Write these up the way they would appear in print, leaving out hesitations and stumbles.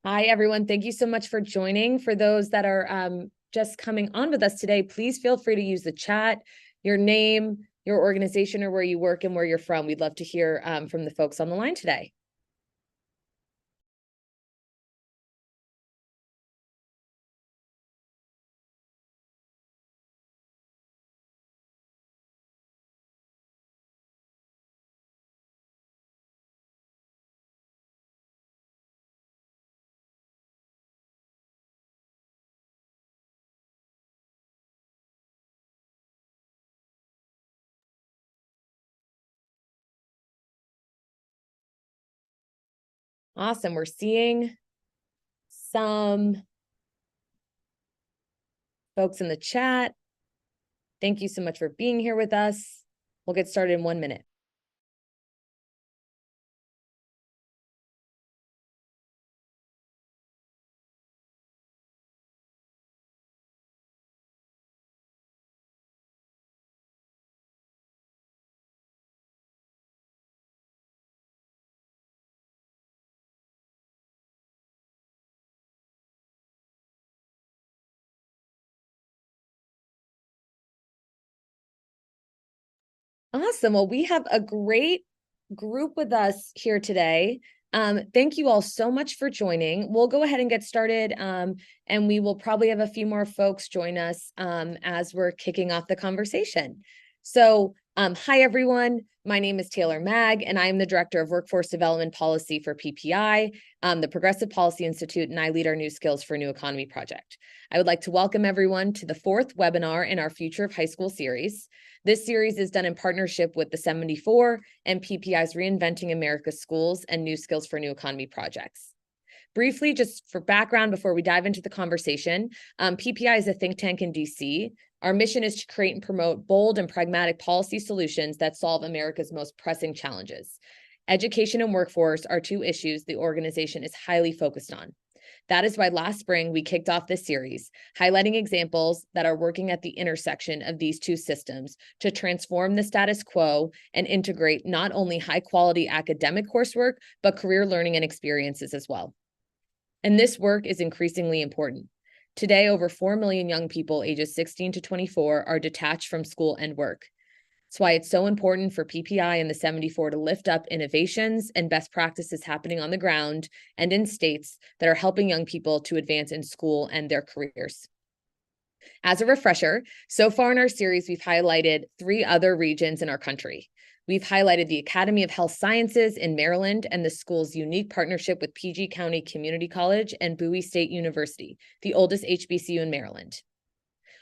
Hi, everyone. Thank you so much for joining. For those that are just coming on with us today, please feel free to use the chat, your name, your organization, or where you work and where you're from. We'd love to hear from the folks on the line today. Awesome. We're seeing some folks in the chat. Thank you so much for being here with us. We'll get started in 1 minute. Awesome. Well, we have a great group with us here today. Thank you all so much for joining. We'll go ahead and get started, and we will probably have a few more folks join us as we're kicking off the conversation. So, hi, everyone. My name is Taylor Mag, and I am the Director of Workforce Development Policy for PPI, the Progressive Policy Institute, and I lead our New Skills for New Economy project. I would like to welcome everyone to the fourth webinar in our Future of High School series. This series is done in partnership with the 74 and PPI's Reinventing America's Schools and New Skills for New Economy projects. Briefly, just for background before we dive into the conversation, PPI is a think tank in DC. Our mission is to create and promote bold and pragmatic policy solutions that solve America's most pressing challenges. Education and workforce are two issues the organization is highly focused on. That is why last spring we kicked off this series, highlighting examples that are working at the intersection of these two systems to transform the status quo and integrate not only high-quality academic coursework, but career learning and experiences as well. And this work is increasingly important. Today, over 4 million young people ages 16 to 24 are detached from school and work. That's why it's so important for PPI and the 74 to lift up innovations and best practices happening on the ground and in states that are helping young people to advance in school and their careers. As a refresher, so far in our series, we've highlighted 3 other regions in our country. We've highlighted the Academy of Health Sciences in Maryland and the school's unique partnership with PG County Community College and Bowie State University, the oldest HBCU in Maryland.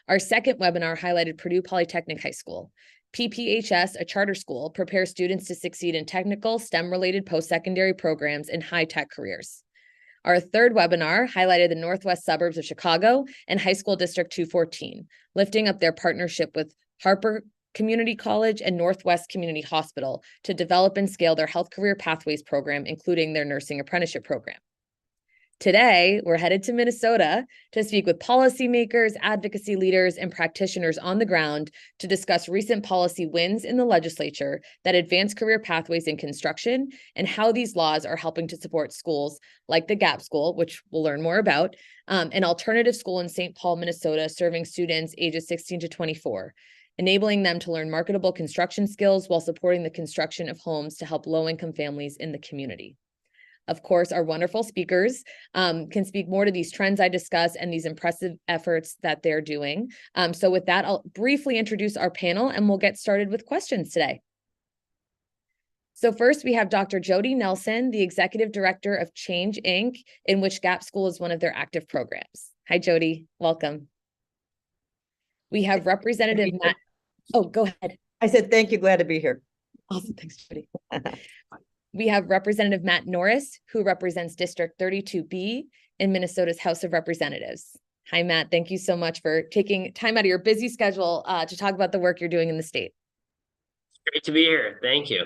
Our second webinar highlighted Purdue Polytechnic High School. PPHS, a charter school, prepares students to succeed in technical, STEM-related post-secondary programs in high-tech careers. Our third webinar highlighted the northwest suburbs of Chicago and High School District 214, lifting up their partnership with Harper Community College and Northwest Community Hospital to develop and scale their Health Career Pathways program, including their nursing apprenticeship program. Today, we're headed to Minnesota to speak with policymakers, advocacy leaders, and practitioners on the ground to discuss recent policy wins in the legislature that advance career pathways in construction and how these laws are helping to support schools like the Gap School, which we'll learn more about, an alternative school in St. Paul, Minnesota, serving students ages 16 to 24, enabling them to learn marketable construction skills while supporting the construction of homes to help low-income families in the community. Of course, our wonderful speakers can speak more to these trends I discuss and these impressive efforts that they're doing. So with that, I'll briefly introduce our panel and we'll get started with questions today. So first, we have Dr. Jody Nelson, the Executive Director of Change, Inc., in which Gap School is one of their active programs. Hi, Jody. Welcome. We have Representative Matt. Oh, go ahead. I said, thank you. Glad to be here. Awesome. Thanks, Jody. We have Representative Matt Norris, who represents District 32B in Minnesota's House of Representatives. Hi, Matt. Thank you so much for taking time out of your busy schedule to talk about the work you're doing in the state. Great to be here. Thank you.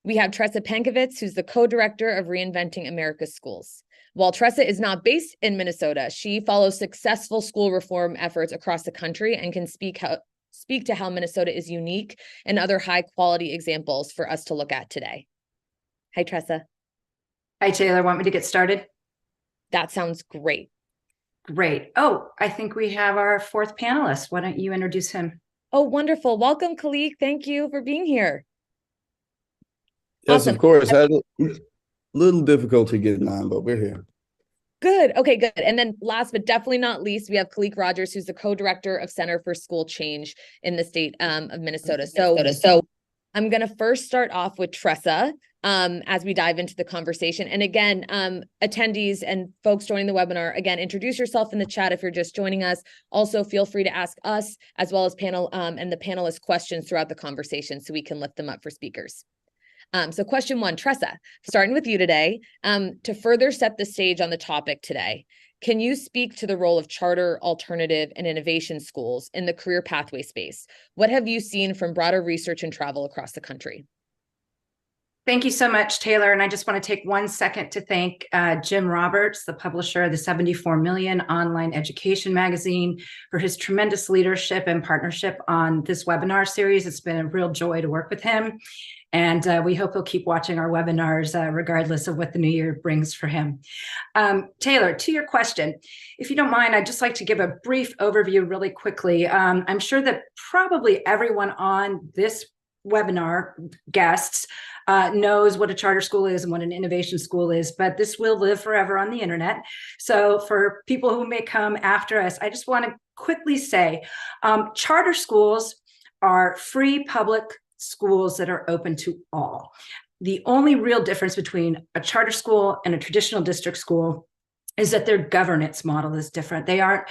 We have Tressa Pankovitz, who's the co-director of Reinventing America's Schools. While Tressa is not based in Minnesota, she follows successful school reform efforts across the country and can speak to how Minnesota is unique and other high quality examples for us to look at today. Hi, Tressa. Hi, Taylor. Want me to get started? That sounds great. Great. Oh, I think we have our fourth panelist. Why don't you introduce him? Oh, wonderful. Welcome, Khalik. Thank you for being here. Yes, Awesome. of course. Had a little difficulty getting on, but we're here. Good. Okay, good. And then last but definitely not least, we have Khalik Rogers, who's the co-director of Center for School Change in the state of Minnesota. So I'm going to first start off with Tressa as we dive into the conversation. And again, attendees and folks joining the webinar, again, introduce yourself in the chat if you're just joining us. Also, feel free to ask us as well as panel and the panelists questions throughout the conversation so we can lift them up for speakers. So question one, Tressa, starting with you today, to further set the stage on the topic today, can you speak to the role of charter, alternative, and innovation schools in the career pathway space? What have you seen from broader research and travel across the country? Thank you so much, Taylor. And I just want to take 1 second to thank Jim Roberts, the publisher of the 74 Million online education magazine, for his tremendous leadership and partnership on this webinar series. It's been a real joy to work with him. And we hope he'll keep watching our webinars regardless of what the new year brings for him. Taylor, to your question, if you don't mind, I'd just like to give a brief overview really quickly. I'm sure that probably everyone on this webinar, guests, knows what a charter school is and what an innovation school is, but this will live forever on the internet. So for people who may come after us, I just want to quickly say, charter schools are free public schools that are open to all. The only real difference between a charter school and a traditional district school is that their governance model is different. They aren't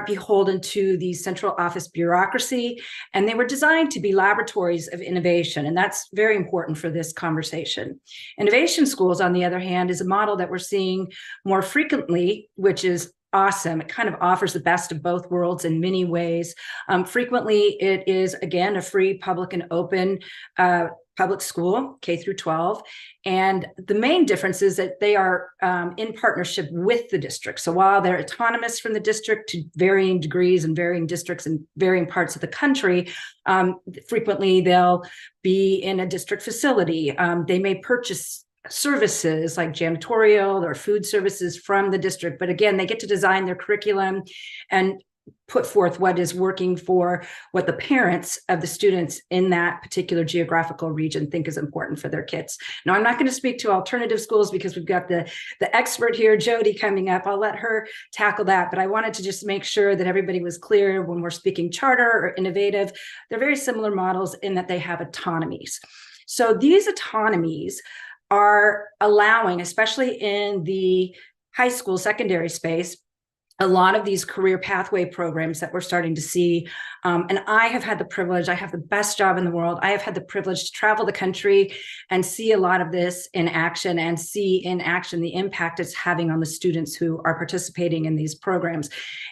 beholden to the central office bureaucracy, and they were designed to be laboratories of innovation. And that's very important for this conversation. Innovation schools, on the other hand, is a model that we're seeing more frequently, which is awesome. It kind of offers the best of both worlds in many ways. Frequently, it is, again, a free, public, and open public school, K through 12. And the main difference is that they are in partnership with the district. So while they're autonomous from the district to varying degrees in varying districts and varying parts of the country, frequently they'll be in a district facility. They may purchase services like janitorial or food services from the district. But again, they get to design their curriculum and put forth what is working for what the parents of the students in that particular geographical region think is important for their kids. Now, I'm not going to speak to alternative schools because we've got the expert here, Jody, coming up. I'll let her tackle that. But I wanted to just make sure that everybody was clear when we're speaking charter or innovative. They're very similar models in that they have autonomies. So these autonomies are allowing, especially in the high school, secondary space, a lot of these career pathway programs that we're starting to see. And I have had the privilege, I have the best job in the world. I have had the privilege to travel the country and see a lot of this in action and see in action the impact it's having on the students who are participating in these programs.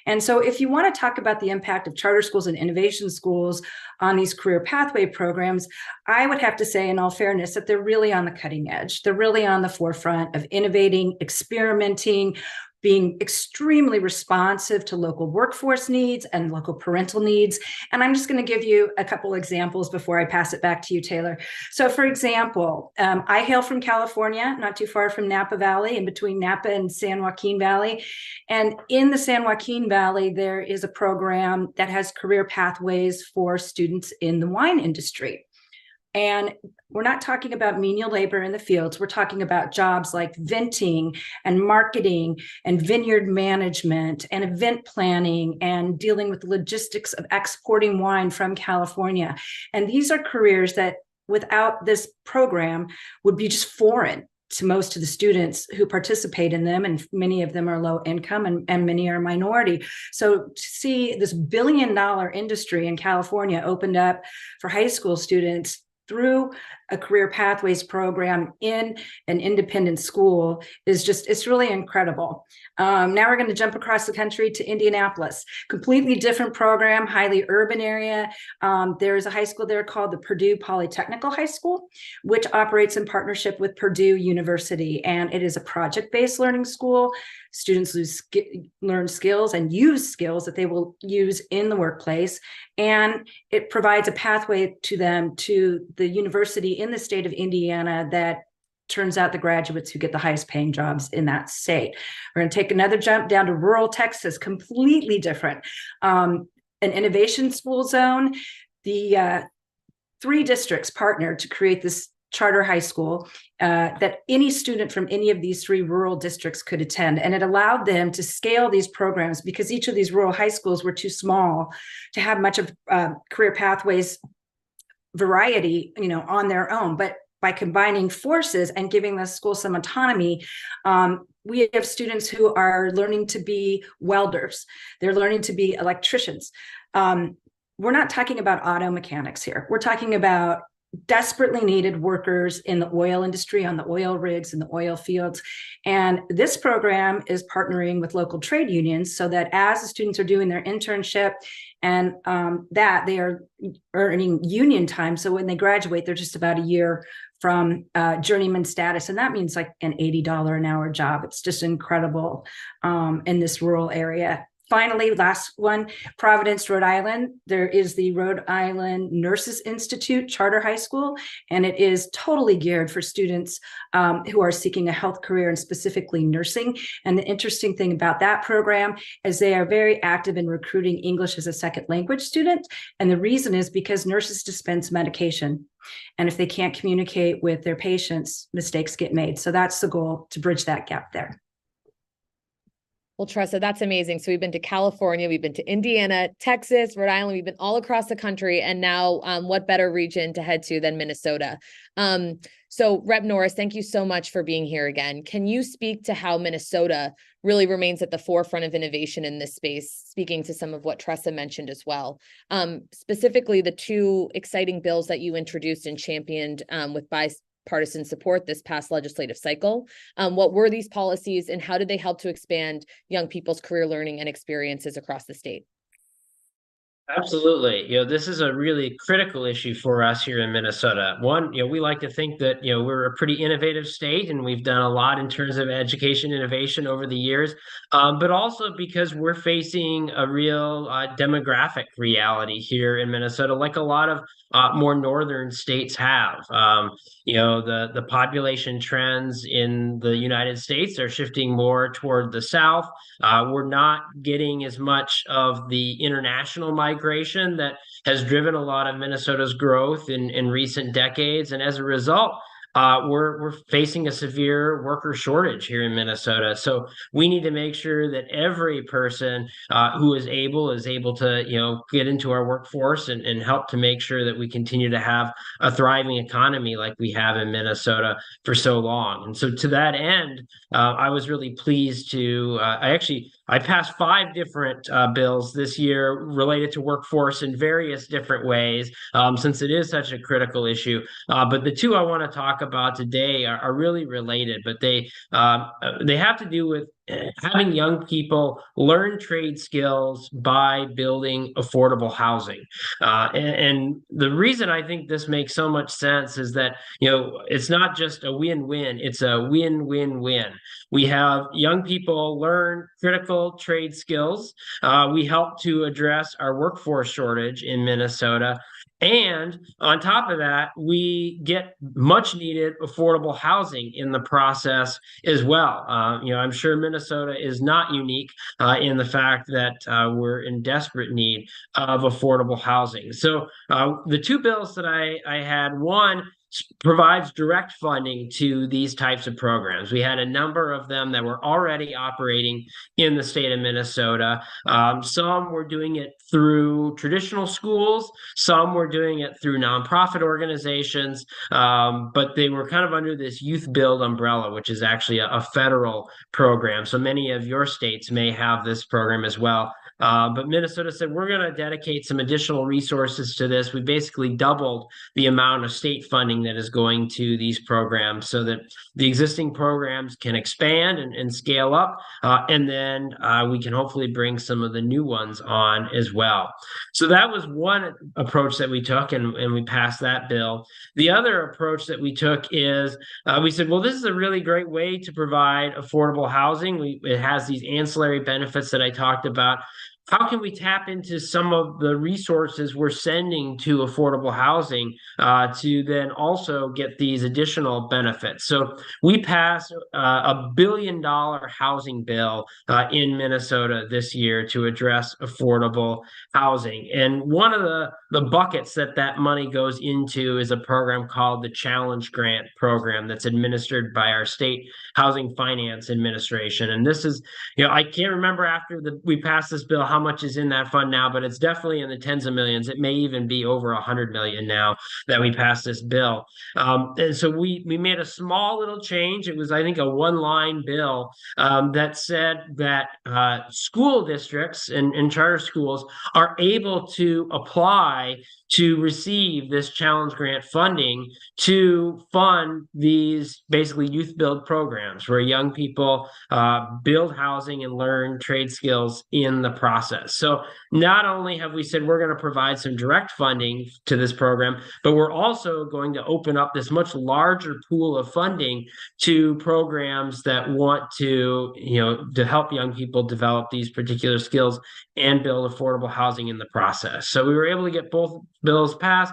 And so if you want to talk about the impact of charter schools and innovation schools on these career pathway programs, I would have to say, in all fairness, that they're really on the cutting edge. They're really on the forefront of innovating, experimenting, being extremely responsive to local workforce needs and local parental needs. And I'm just going to give you a couple examples before I pass it back to you, Taylor. So for example, I hail from California, not too far from Napa Valley, in between Napa and San Joaquin Valley. And in the San Joaquin Valley, there is a program that has career pathways for students in the wine industry. And we're not talking about menial labor in the fields. We're talking about jobs like venting and marketing and vineyard management and event planning and dealing with the logistics of exporting wine from California. And these are careers that without this program would be just foreign to most of the students who participate in them, and many of them are low income and many are minority. So to see this billion-dollar industry in California opened up for high school students through a career pathways program in an independent school is just, it's really incredible. Now we're going to jump across the country to Indianapolis, completely different program, highly urban area. There's a high school there called the Purdue Polytechnical High School, which operates in partnership with Purdue University. And it is a project-based learning school. Students learn skills and use skills that they will use in the workplace. And it provides a pathway to them to the university in the state of Indiana that turns out the graduates who get the highest paying jobs in that state. We're going to take another jump down to rural Texas, completely different. An innovation school zone. The 3 districts partnered to create this charter high school that any student from any of these 3 rural districts could attend. And it allowed them to scale these programs because each of these rural high schools were too small to have much of career pathways variety, on their own. But by combining forces and giving the school some autonomy, we have students who are learning to be welders. They're learning to be electricians. We're not talking about auto mechanics here. We're talking about desperately needed workers in the oil industry, on the oil rigs, in the oil fields. And this program is partnering with local trade unions so that as the students are doing their internship and that they are earning union time. So when they graduate, they're just about a year from journeyman status. And that means like an $80 an hour job. It's just incredible in this rural area. Finally, last one, Providence, Rhode Island. There is the Rhode Island Nurses Institute Charter High School, and it is totally geared for students who are seeking a health career and specifically nursing. And the interesting thing about that program is they are very active in recruiting English as a second language student. And the reason is because nurses dispense medication. And if they can't communicate with their patients, mistakes get made. So that's the goal, to bridge that gap there. Well, Tressa, that's amazing. So we've been to California, we've been to Indiana, Texas, Rhode Island, we've been all across the country. And now what better region to head to than Minnesota? So Rep. Norris, thank you so much for being here again. Can you speak to how Minnesota really remains at the forefront of innovation in this space, speaking to some of what Tressa mentioned as well? Specifically, the 2 exciting bills that you introduced and championed with bipartisan support this past legislative cycle. What were these policies and how did they help to expand young people's career learning and experiences across the state? Absolutely. This is a really critical issue for us here in Minnesota. One, we like to think that, we're a pretty innovative state and we've done a lot in terms of education innovation over the years, but also because we're facing a real demographic reality here in Minnesota, like a lot of more northern states have. The population trends in the United States are shifting more toward the south. We're not getting as much of the international migration that has driven a lot of Minnesota's growth in recent decades. And as a result, we're facing a severe worker shortage here in Minnesota. So we need to make sure that every person who is able to, get into our workforce and help to make sure that we continue to have a thriving economy like we have in Minnesota for so long. And so to that end, I was really pleased to, I passed 5 different bills this year related to workforce in various different ways, since it is such a critical issue. But the 2 I want to talk about today are really related, but they have to do with having young people learn trade skills by building affordable housing. And the reason I think this makes so much sense is that, it's not just a win-win, it's a win-win-win. We have young people learn critical trade skills. We help to address our workforce shortage in Minnesota. And on top of that, we get much needed affordable housing in the process as well. I'm sure Minnesota is not unique in the fact that we're in desperate need of affordable housing. So the 2 bills that I had, one provides direct funding to these types of programs. We had a number of them that were already operating in the state of Minnesota. Some were doing it through traditional schools. Some were doing it through nonprofit organizations, but they were kind of under this Youth Build umbrella, which is actually a federal program. So many of your states may have this program as well. But Minnesota said, we're going to dedicate some additional resources to this. We basically doubled the amount of state funding that is going to these programs so that the existing programs can expand and scale up. And then we can hopefully bring some of the new ones on as well. So that was one approach that we took, and we passed that bill. The other approach that we took is we said, well, this is a really great way to provide affordable housing. It has these ancillary benefits that I talked about how can we tap into some of the resources we're sending to affordable housing to then also get these additional benefits? So we passed $1 billion housing bill in Minnesota this year to address affordable housing. And one of the buckets that money goes into is a program called the Challenge Grant program that's administered by our state housing finance administration. And this is, I can't remember after we passed this bill how much is in that fund now, but it's definitely in the tens of millions. It may even be over 100 million now that we passed this bill. And so we made a small little change. It was, I think, a one-line bill that said that school districts and charter schools are able to apply to receive this challenge grant funding to fund these basically youth build programs where young people build housing and learn trade skills in the process. So not only have we said we're going to provide some direct funding to this program, but we're also going to open up this much larger pool of funding to programs that want to help young people develop these particular skills and build affordable housing in the process. So we were able to get both bills passed.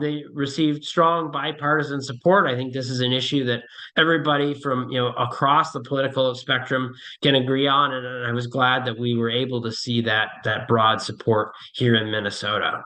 They received strong bipartisan support. I think this is an issue that everybody from across the political spectrum can agree on, and I was glad that we were able to see that broad support here in Minnesota.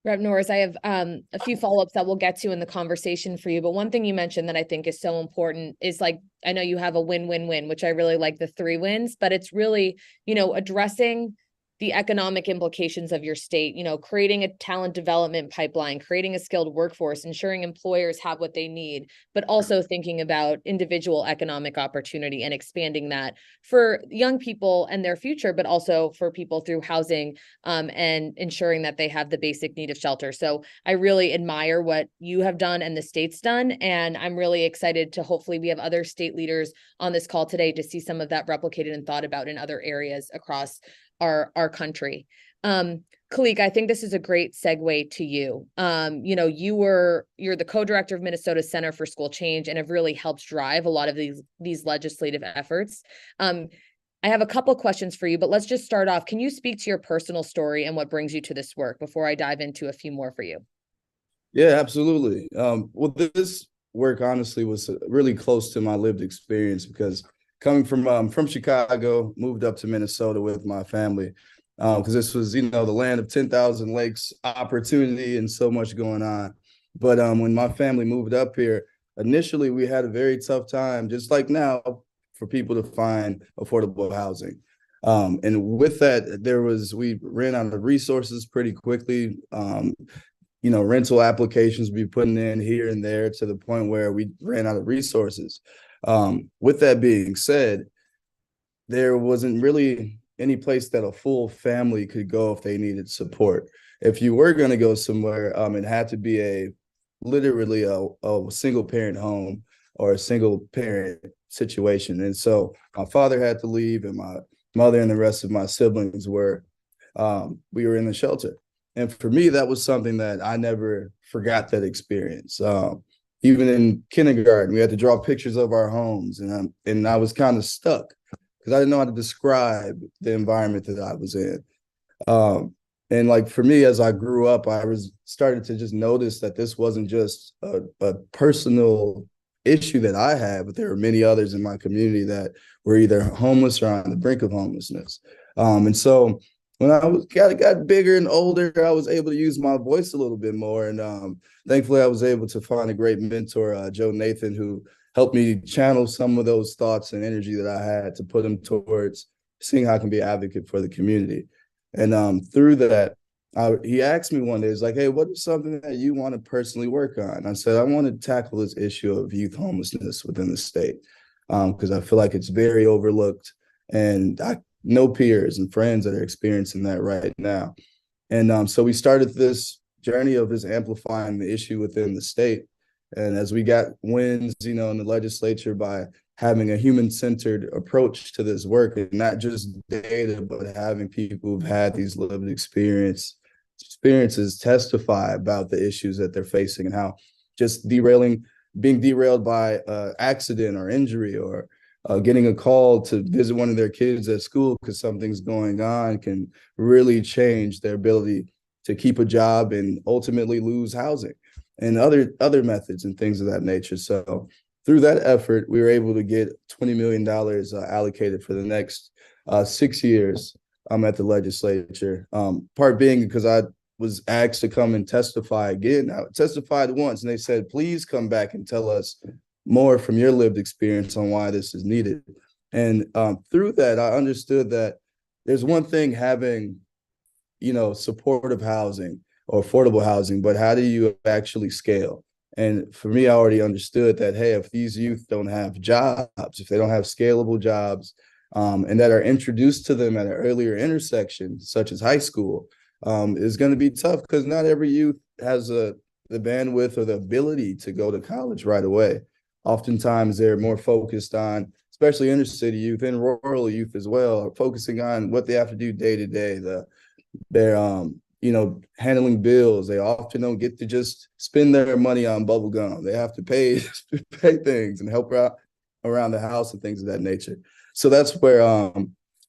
Rep. Norris, I have a few follow-ups that we'll get to in the conversation for you. But one thing you mentioned that I think is so important is, like, I know you have a win-win-win, which I really like the 3 wins, but it's really, addressing the economic implications of your state, creating a talent development pipeline, creating a skilled workforce, ensuring employers have what they need, but also thinking about individual economic opportunity and expanding that for young people and their future, but also for people through housing and ensuring that they have the basic need of shelter. So I really admire what you have done and the state's done. And I'm really excited to hopefully we have other state leaders on this call today to see some of that replicated and thought about in other areas across our country. Kalik, I think this is a great segue to you. You're the co-director of Minnesota's Center for School Change and have really helped drive a lot of these legislative efforts. I have a couple questions for you, but let's just start off. Can you speak to your personal story and what brings you to this work before I dive into a few more for you? Yeah, absolutely. Well, this work honestly was really close to my lived experience because coming from Chicago, moved up to Minnesota with my family because this was, the land of 10,000 lakes, opportunity, and so much going on. But when my family moved up here, initially we had a very tough time, just like now, for people to find affordable housing. And with that, we ran out of resources pretty quickly. Rental applications we putting in here and there to the point where we ran out of resources. With that being said, there wasn't really any place that a full family could go if they needed support. If you were going to go somewhere, it had to be literally a single parent home or a single parent situation. And so my father had to leave and my mother and the rest of my siblings we were in the shelter. And for me, that was something that I never forgot that experience. Even in kindergarten, we had to draw pictures of our homes, and I was kind of stuck because I didn't know how to describe the environment that I was in. And like for me, as I grew up, I started to just notice that this wasn't just a personal issue that I had, but there were many others in my community that were either homeless or on the brink of homelessness. And so when I got bigger and older, I was able to use my voice a little bit more. And thankfully, I was able to find a great mentor, Joe Nathan, who helped me channel some of those thoughts and energy that I had to put them towards seeing how I can be an advocate for the community. And through that, he asked me one day, he's like, hey, what is something that you want to personally work on? And I said, I want to tackle this issue of youth homelessness within the state because I feel like it's very overlooked. And I know peers and friends that are experiencing that right now. And so we started this journey of just amplifying the issue within the state. And as we got wins, in the legislature by having a human-centered approach to this work, and not just data, but having people who've had these lived experiences testify about the issues that they're facing and how just being derailed by accident or injury or getting a call to visit one of their kids at school because something's going on can really change their ability to keep a job and ultimately lose housing and other methods and things of that nature. So through that effort, we were able to get $20 million allocated for the next 6 years at the legislature. Part being because I was asked to come and testify again. I testified once and they said, please come back and tell us more from your lived experience on why this is needed. And through that, I understood that there's one thing having, supportive housing or affordable housing, but how do you actually scale? And for me, I already understood that, hey, if these youth don't have jobs, if they don't have scalable jobs, and that are introduced to them at an earlier intersection, such as high school, is going to be tough because not every youth has the bandwidth or the ability to go to college right away. Oftentimes, they're more focused on, especially inner city youth and rural youth as well, are focusing on what they have to do day to day. They're handling bills. They often don't get to just spend their money on bubble gum. They have to pay things and help out around the house and things of that nature. So that's where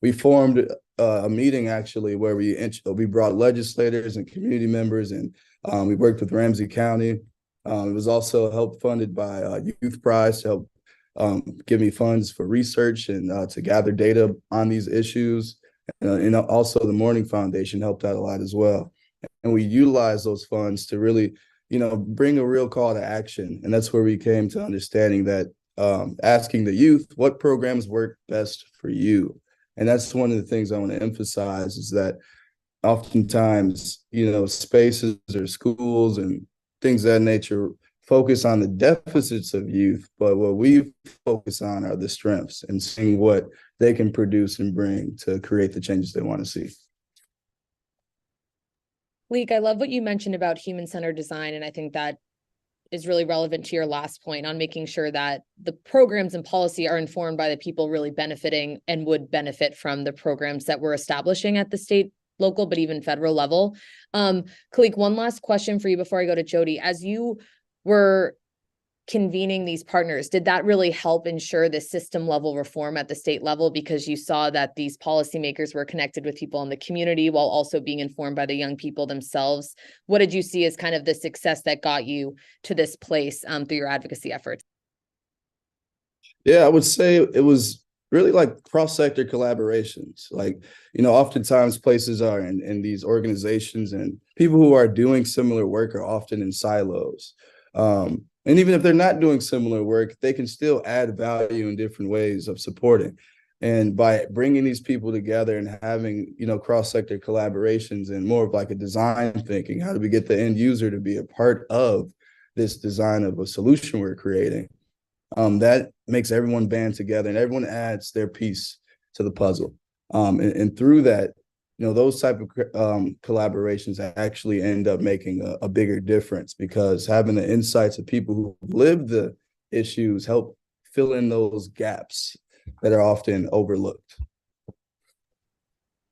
we formed a meeting actually where we brought legislators and community members, and we worked with Ramsey County. It was also helped funded by Youth Prize to help give me funds for research and to gather data on these issues. And also the Morning Foundation helped out a lot as well. And we utilized those funds to really, bring a real call to action. And that's where we came to understanding that asking the youth what programs work best for you. And that's one of the things I want to emphasize is that oftentimes, spaces or schools and things of that nature focus on the deficits of youth, but what we focus on are the strengths and seeing what they can produce and bring to create the changes they want to see. Leek, I love what you mentioned about human-centered design, and I think that is really relevant to your last point on making sure that the programs and policy are informed by the people really benefiting and would benefit from the programs that we're establishing at the state, local, but even federal level. Kalik, one last question for you before I go to Jody. As you were convening these partners, did that really help ensure the system level reform at the state level because you saw that these policymakers were connected with people in the community while also being informed by the young people themselves? What did you see as kind of the success that got you to this place through your advocacy efforts? Yeah, I would say it was really like cross-sector collaborations. Like, oftentimes places are in these organizations and people who are doing similar work are often in silos. And even if they're not doing similar work, they can still add value in different ways of supporting. And by bringing these people together and having, cross-sector collaborations and more of like a design thinking, how do we get the end user to be a part of this design of a solution we're creating? That makes everyone band together and everyone adds their piece to the puzzle. And through that, those type of collaborations actually end up making a bigger difference because having the insights of people who live the issues help fill in those gaps that are often overlooked.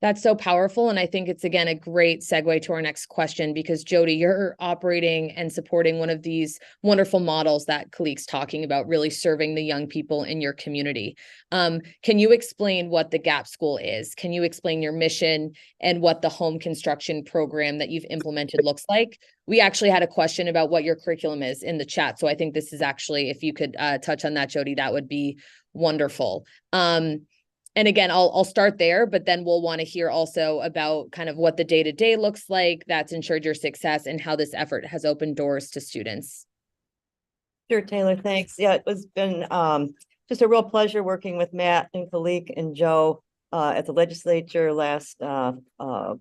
That's so powerful. And I think it's, again, a great segue to our next question, because Jody, you're operating and supporting one of these wonderful models that Kalik's talking about, really serving the young people in your community. Can you explain what the GAP School is? Can you explain your mission and what the home construction program that you've implemented looks like? We actually had a question about what your curriculum is in the chat. So I think this is actually, if you could touch on that, Jody, that would be wonderful. And again, I'll start there, but then we'll want to hear also about kind of what the day-to-day looks like that's ensured your success and how this effort has opened doors to students. Sure, Taylor, thanks. Yeah, it was been just a real pleasure working with Matt and Kalik and Joe at the legislature last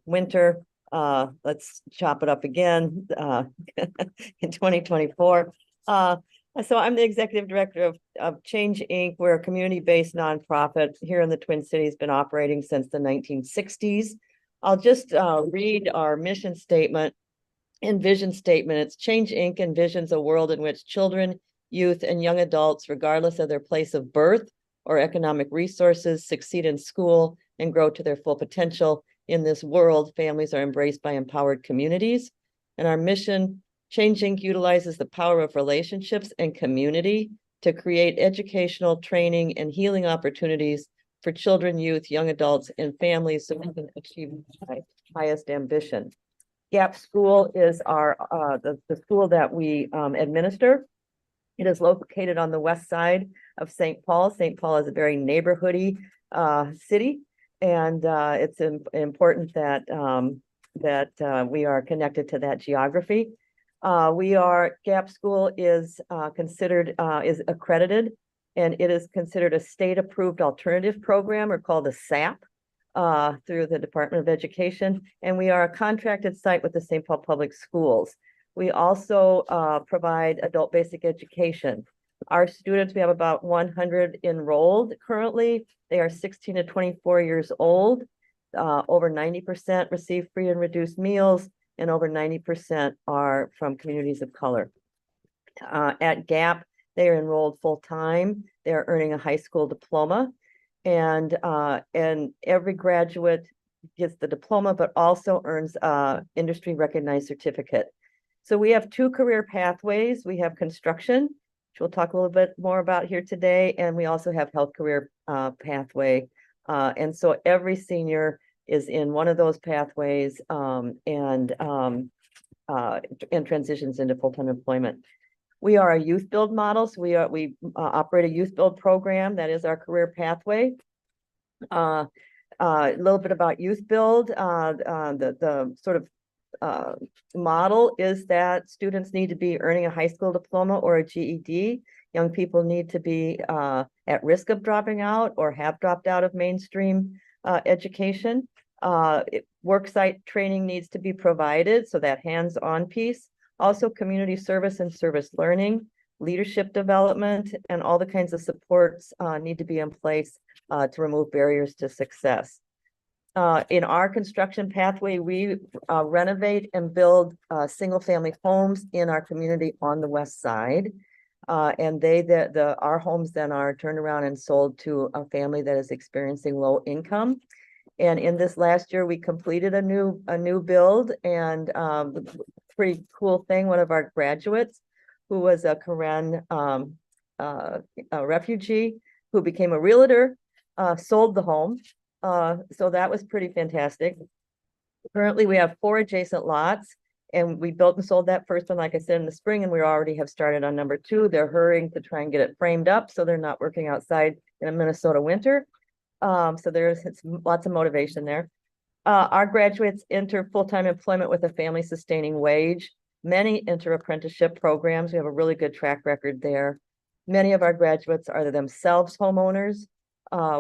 winter. Let's chop it up again in 2024. So I'm the executive director of Change Inc. We're a community-based nonprofit here in the Twin Cities, been operating since the 1960s. I'll just read our mission statement and vision statement. It's Change Inc. envisions a world in which children, youth, and young adults, regardless of their place of birth or economic resources, succeed in school and grow to their full potential. In this world, families are embraced by empowered communities. And our mission, Change Inc. utilizes the power of relationships and community to create educational, training, and healing opportunities for children, youth, young adults, and families so we can achieve highest ambition. Gap School is our the school that we administer. It is located on the west side of St. Paul. St. Paul is a very neighborhoody city, and it's important that we are connected to that geography. Gap School is considered is accredited, and it is considered a state-approved alternative program, or called a SAP, through the Department of Education, and we are a contracted site with the St. Paul Public Schools. We also provide adult basic education. Our students, we have about 100 enrolled currently. They are 16 to 24 years old. Over 90% receive free and reduced meals, and over 90% are from communities of color. At GAP, they are enrolled full-time. They are earning a high school diploma, and every graduate gets the diploma, but also earns industry recognized certificate. So we have two career pathways. We have construction, which we'll talk a little bit more about here today, and we also have health career pathway. And so every senior is in one of those pathways and transitions into full-time employment. We are a youth build model, so we operate a youth build program. That is our career pathway. A little bit about youth build. The sort of model is that students need to be earning a high school diploma or a GED. Young people need to be at risk of dropping out or have dropped out of mainstream education. Worksite training needs to be provided, so that hands-on piece. Also, community service and service learning, leadership development, and all the kinds of supports need to be in place to remove barriers to success. In our construction pathway, we renovate and build single-family homes in our community on the west side. And our homes then are turned around and sold to a family that is experiencing low income. And in this last year, we completed a new build, and pretty cool thing. One of our graduates, who was a Karen refugee, who became a realtor, sold the home. So that was pretty fantastic. Currently, we have 4 adjacent lots, and we built and sold that first one, like I said, in the spring, and we already have started on number 2. They're hurrying to try and get it framed up, so they're not working outside in a Minnesota winter. So it's lots of motivation there. Our graduates enter full-time employment with a family sustaining wage. Many enter apprenticeship programs. We have a really good track record there. Many of our graduates are themselves homeowners,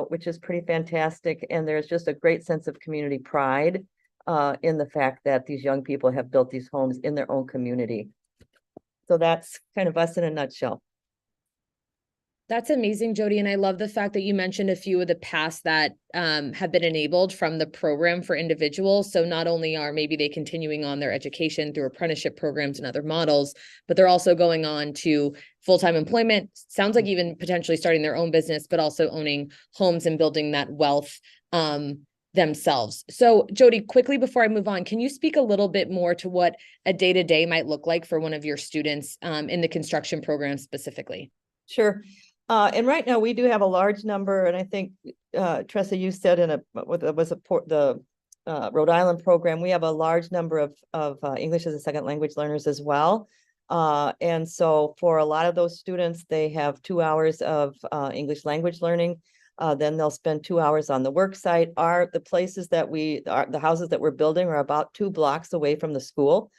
which is pretty fantastic. And there's just a great sense of community pride in the fact that these young people have built these homes in their own community. So that's kind of us in a nutshell. That's amazing, Jody. And I love the fact that you mentioned a few of the paths that have been enabled from the program for individuals. So not only are maybe they continuing on their education through apprenticeship programs and other models, but they're also going on to full-time employment. Sounds like even potentially starting their own business, but also owning homes and building that wealth themselves. So Jody, quickly before I move on, can you speak a little bit more to what a day-to-day might look like for one of your students in the construction program specifically? Sure. And right now we do have a large number, and I think Tressa, you said the Rhode Island program, we have a large number of English as a second language learners as well. And so for a lot of those students, they have 2 hours of English language learning. Then they'll spend 2 hours on the work site. The houses that we're building are about 2 blocks away from the school.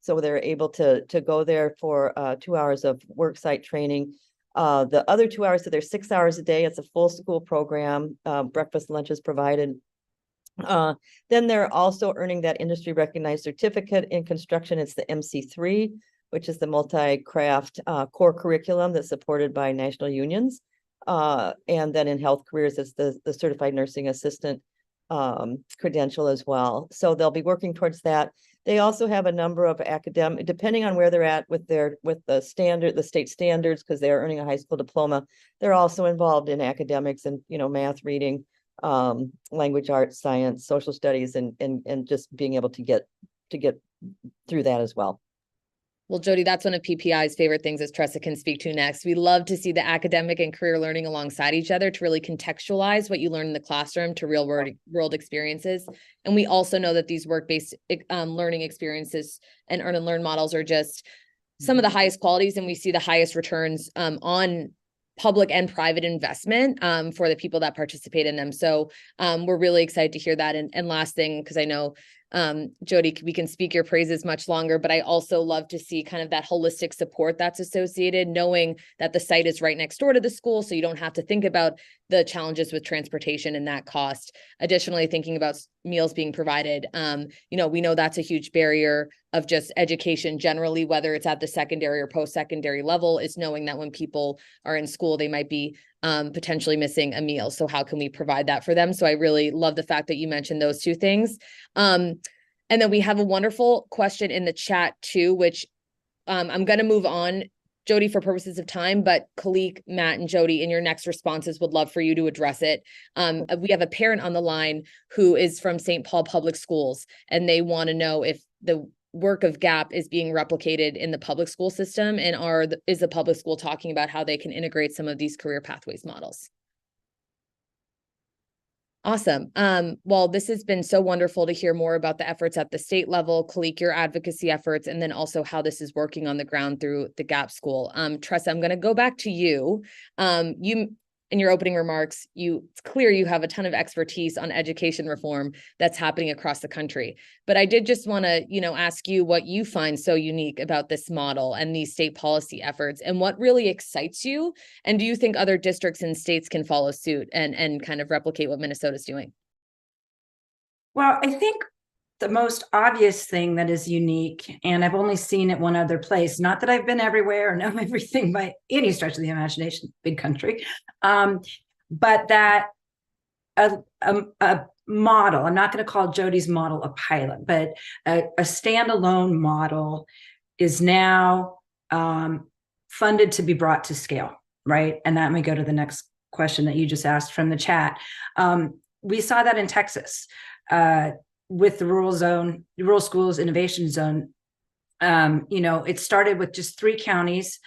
So they're able to go there for 2 hours of work site training. The other 2 hours, so there's 6 hours a day. It's a full school program. Breakfast, lunch is provided. Then they're also earning that industry recognized certificate in construction. It's the MC3, which is the multi-craft core curriculum that's supported by national unions. And then in health careers, it's the certified nursing assistant credential as well. So they'll be working towards that. They also have a number of academic, depending on where they're at with the state standards, because they're earning a high school diploma. They're also involved in academics and, math, reading, language arts, science, social studies, and just being able to get through that as well. Well, Jody, that's one of PPI's favorite things, as Tressa can speak to next. We love to see the academic and career learning alongside each other to really contextualize what you learn in the classroom to real world experiences. And we also know that these work-based learning experiences and earn and learn models are just some of the highest qualities, and we see the highest returns on public and private investment for the people that participate in them. So we're really excited to hear that. And last thing, because I know Jody, we can speak your praises much longer, but I also love to see kind of that holistic support that's associated, knowing that the site is right next door to the school, so you don't have to think about the challenges with transportation and that cost. Additionally, thinking about meals being provided, we know that's a huge barrier of just education generally, whether it's at the secondary or post-secondary level, is knowing that when people are in school, they might be potentially missing a meal. So how can we provide that for them? So I really love the fact that you mentioned those two things. And then we have a wonderful question in the chat too, which I'm going to move on, Jody, for purposes of time, but Kalik, Matt, and Jody, in your next responses, would love for you to address it. We have a parent on the line who is from St. Paul Public Schools, and they want to know if the work of GAP is being replicated in the public school system, and is the public school talking about how they can integrate some of these career pathways models? Awesome. Well, this has been so wonderful to hear more about the efforts at the state level, Kalik, your advocacy efforts, and then also how this is working on the ground through the GAP school. Tressa, I'm going to go back to you. In your opening remarks, it's clear you have a ton of expertise on education reform that's happening across the country. But I did just want to, ask you what you find so unique about this model and these state policy efforts, and what really excites you. And do you think other districts and states can follow suit and kind of replicate what Minnesota's doing? Well, I think the most obvious thing that is unique, and I've only seen it one other place, not that I've been everywhere or know everything by any stretch of the imagination, big country, but that a model, I'm not going to call Jody's model a pilot, but a standalone model is now funded to be brought to scale, right? And that may go to the next question that you just asked from the chat. We saw that in Texas. With the Rural Schools Innovation Zone. It started with just 3 counties.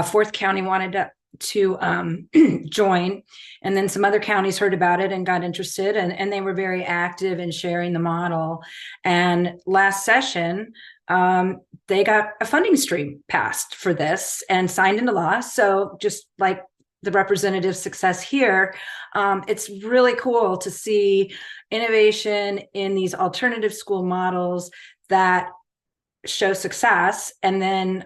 Fourth county wanted to join, and then some other counties heard about it and got interested, and they were very active in sharing the model. And last session, they got a funding stream passed for this and signed into law. So just like the representative success here, it's really cool to see innovation in these alternative school models that show success, and then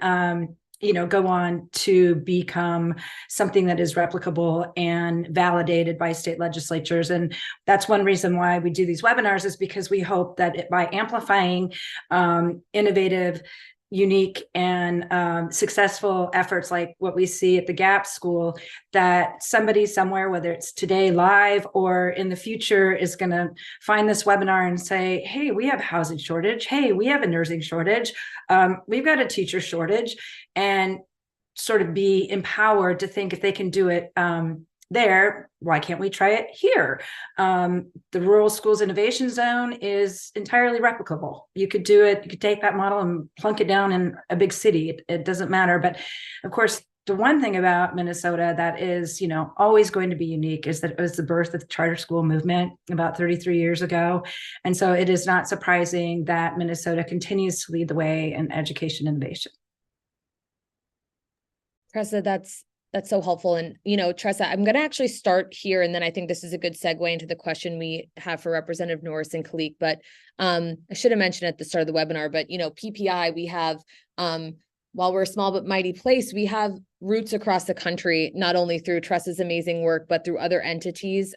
go on to become something that is replicable and validated by state legislatures. And that's one reason why we do these webinars, is because we hope that by amplifying innovative, unique, and successful efforts like what we see at the GAP school, that somebody somewhere, whether it's today live or in the future, is going to find this webinar and say, hey, we have a housing shortage. Hey, we have a nursing shortage. We've got a teacher shortage, and sort of be empowered to think if they can do it there, why can't we try it here? The Rural Schools Innovation Zone is entirely replicable. You could do it, you could take that model and plunk it down in a big city. It doesn't matter. But of course, the one thing about Minnesota that is, always going to be unique is that it was the birth of the charter school movement about 33 years ago. And so it is not surprising that Minnesota continues to lead the way in education innovation. Tressa, that's so helpful. And, Tressa, I'm going to actually start here, and then I think this is a good segue into the question we have for Representative Norris and Kalik. But I should have mentioned at the start of the webinar, but, PPI, we have, while we're a small but mighty place, we have roots across the country, not only through Tressa's amazing work, but through other entities.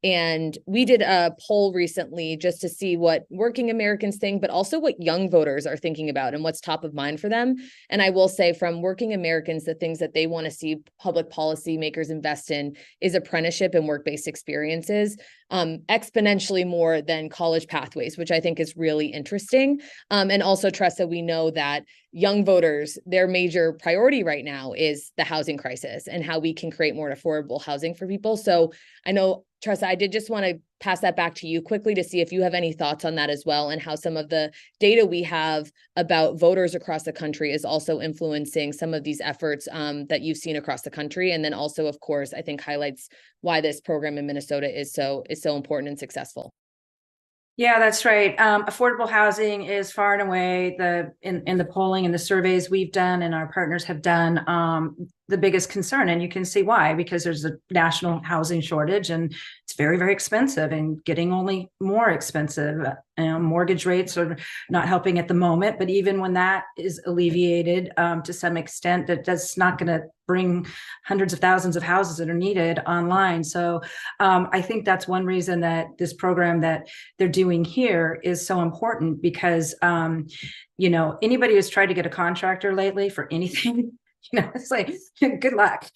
And we did a poll recently just to see what working Americans think, but also what young voters are thinking about and what's top of mind for them. And I will say, from working Americans, the things that they want to see public policy makers invest in is apprenticeship and work-based experiences, exponentially more than college pathways, which I think is really interesting. And also, Tressa, we know that young voters, their major priority right now is the housing crisis and how we can create more affordable housing for people. So I know, Tressa, I did just want to pass that back to you quickly to see if you have any thoughts on that as well, and how some of the data we have about voters across the country is also influencing some of these efforts that you've seen across the country. And then also, of course, I think highlights why this program in Minnesota is so important and successful. Yeah, that's right. Affordable housing is far and away in the polling and the surveys we've done and our partners have done the biggest concern. And you can see why, because there's a national housing shortage and it's very, very expensive and getting only more expensive. Mortgage rates are not helping at the moment, but even when that is alleviated to some extent, that's not going to bring hundreds of thousands of houses that are needed online. So I think that's one reason that this program that they're doing here is so important, because anybody who's tried to get a contractor lately for anything, it's like, good luck.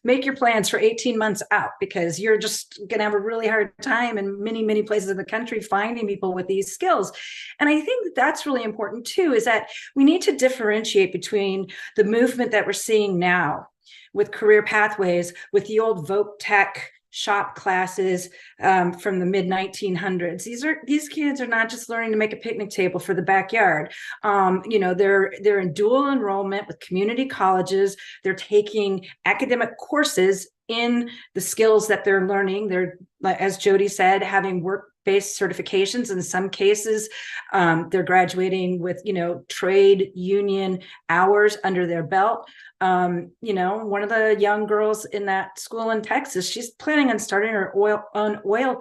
Make your plans for 18 months out, because you're just going to have a really hard time in many, many places in the country finding people with these skills. And I think that's really important too, is that we need to differentiate between the movement that we're seeing now with career pathways, with the old Voc Tech shop classes from the mid 1900s. These kids are not just learning to make a picnic table for the backyard. They're in dual enrollment with community colleges. They're taking academic courses in the skills that they're learning. They're, as Jody said, having work-based certifications. In some cases, they're graduating with, trade union hours under their belt. One of the young girls in that school in Texas, she's planning on starting her oil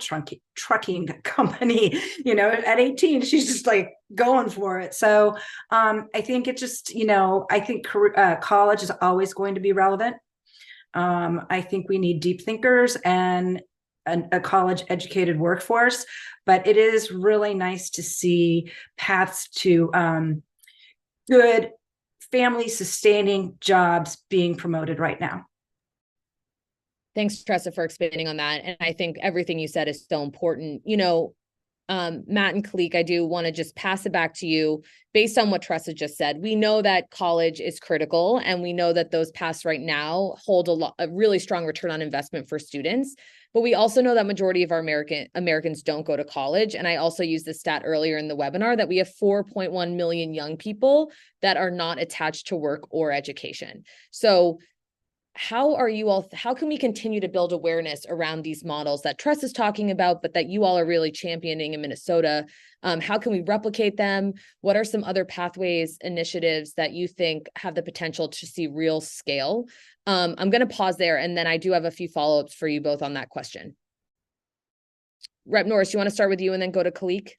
trucking company. At 18, she's just like going for it. So I think it just, I think college is always going to be relevant. I think we need deep thinkers and a college educated workforce, but it is really nice to see paths to good family sustaining jobs being promoted right now. Thanks, Tressa, for expanding on that. And I think everything you said is so important. Matt and Kalik, I do want to just pass it back to you based on what Tressa just said. We know that college is critical, and we know that those paths right now hold a really strong return on investment for students. But we also know that majority of our Americans don't go to college. And I also used this stat earlier in the webinar that we have 4.1 million young people that are not attached to work or education. So how can we continue to build awareness around these models that Tress is talking about, but that you all are really championing in Minnesota? How can we replicate them? What are some other pathways, initiatives that you think have the potential to see real scale? I'm going to pause there, and then I do have a few follow-ups for you both on that question. Rep Norris, you want to start with you and then go to Kalik?